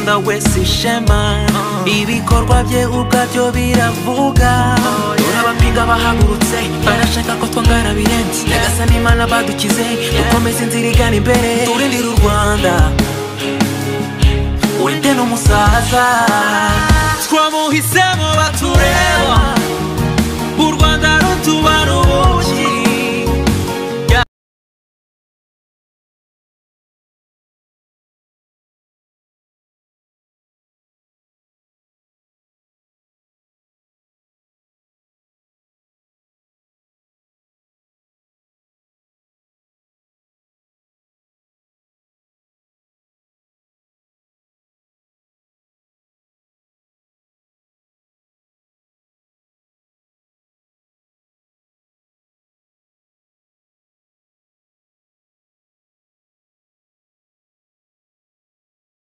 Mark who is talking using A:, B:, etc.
A: Rwanda wese ishema ibikorwa bye ubwabyo biravuga urabapinga bahagurutse barashaka ko twangana birenze Nyagasani Imana badukize dukomeze inzira igana imbere turindire u Rwanda urinde n'umusaza twamuhisemo batureba